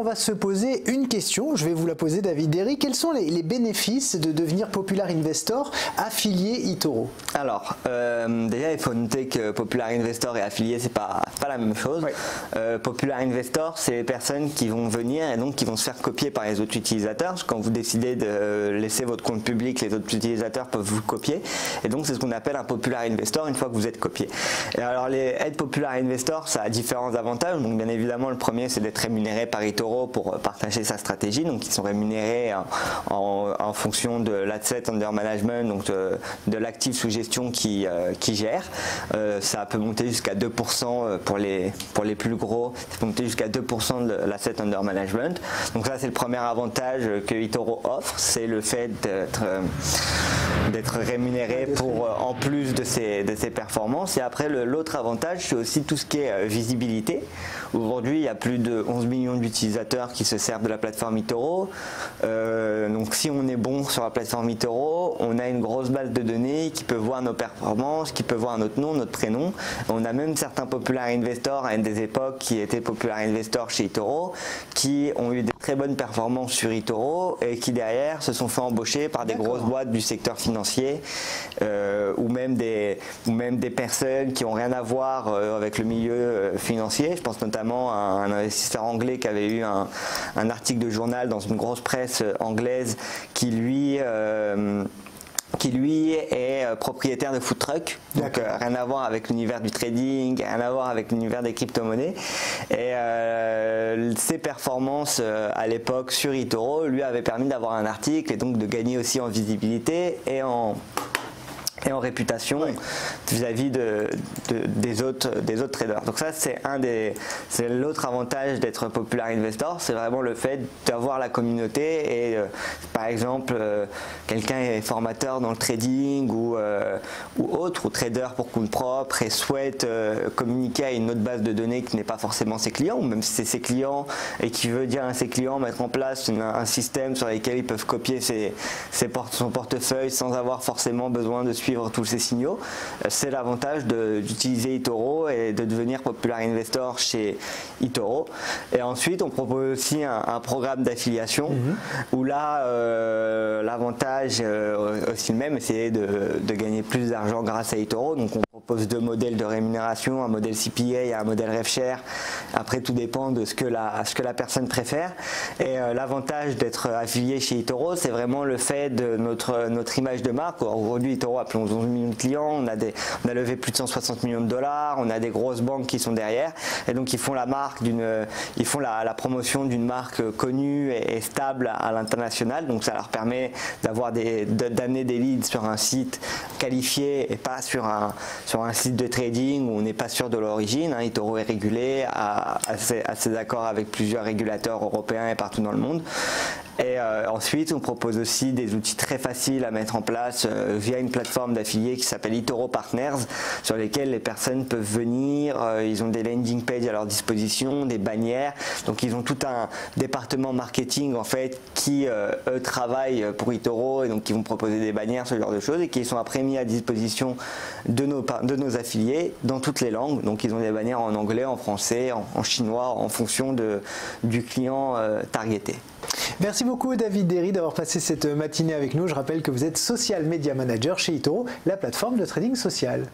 va se poser une question. Je vais vous la poser, David Derry. Quels sont les bénéfices de devenir Popular Investor affilié eToro? Alors, déjà, il faut noter que Popular Investor et affilié, c'est pas la même chose. Oui. Popular Investor, c'est les personnes qui vont venir et donc qui vont se faire copier par les autres utilisateurs. Quand vous décidez de laisser votre compte public, les autres utilisateurs peuvent vous copier. Et donc, c'est ce qu'on appelle un Popular Investor une fois que vous êtes copié. Et alors, être Popular Investor, ça a différents avantages. Donc, bien évidemment, le premier, c'est d'être rémunéré par eToro pour partager sa stratégie. Donc, ils sont rémunérés en fonction de l'asset under management, donc de l'actif sous gestion qui gère. Ça peut monter jusqu'à 2% pour les plus gros. Ça peut monter jusqu'à 2% de l'asset under management. Donc, ça, c'est le premier avantage que eToro offre. C'est le fait d'être rémunéré pour en plus de ses performances. Et après, l'autre avantage, c'est aussi tout ce qui est visibilité. Aujourd'hui, il y a plus de 11 millions d'utilisateurs qui se servent de la plateforme eToro. Donc si on est bon sur la plateforme eToro, on a une grosse base de données qui peut voir nos performances, qui peut voir notre nom, notre prénom. On a même certains Popular Investors à des époques qui étaient Popular Investors chez eToro, qui ont eu des très bonnes performances sur eToro et qui derrière se sont fait embaucher par des grosses boîtes du secteur financier ou même des personnes qui n'ont rien à voir avec le milieu financier. Je pense notamment à un investisseur anglais qui avait eu un article de journal dans une grosse presse anglaise qui lui est propriétaire de food truck, donc rien à voir avec l'univers du trading, rien à voir avec l'univers des crypto-monnaies. Et ses performances à l'époque sur eToro lui avaient permis d'avoir un article et donc de gagner aussi en visibilité et en réputation vis-à-vis des autres traders. Donc ça, c'est l'autre avantage d'être Popular Investor, c'est vraiment le fait d'avoir la communauté et par exemple quelqu'un est formateur dans le trading ou autre, ou trader pour compte propre et souhaite communiquer à une autre base de données qui n'est pas forcément ses clients, ou même si c'est ses clients et qui veut dire à ses clients mettre en place un système sur lequel ils peuvent copier son portefeuille sans avoir forcément besoin de suivre tous ces signaux. C'est l'avantage d'utiliser eToro et de devenir Popular Investor chez eToro. Et ensuite, on propose aussi un programme d'affiliation où là, l'avantage aussi le même, c'est de gagner plus d'argent grâce à eToro. Donc, on propose deux modèles de rémunération, un modèle CPA et un modèle RevShare. Après, tout dépend de ce que la personne préfère. Et l'avantage d'être affilié chez eToro, c'est vraiment le fait de notre image de marque. Aujourd'hui, eToro a plus de 11 millions de clients, on a levé plus de 160 millions de dollars, on a des grosses banques qui sont derrière, et donc ils font la promotion d'une marque connue et stable à l'international. Donc ça leur permet d'amener des leads sur un site qualifié et pas sur un site de trading où on n'est pas sûr de l'origine. eToro est régulé, a ses accords avec plusieurs régulateurs européens et partout dans le monde. Et ensuite, on propose aussi des outils très faciles à mettre en place via une plateforme d'affiliés qui s'appelle eToro Partners, sur lesquels les personnes peuvent venir. Ils ont des landing pages à leur disposition, des bannières. Donc, ils ont tout un département marketing en fait qui eux travaillent pour eToro et donc qui vont proposer des bannières, ce genre de choses, et qui sont après mis à disposition de nos affiliés dans toutes les langues. Donc, ils ont des bannières en anglais, en français, en chinois, en fonction du client targeté. Merci beaucoup David Derry d'avoir passé cette matinée avec nous. Je rappelle que vous êtes Social Media Manager chez eToro, la plateforme de trading social.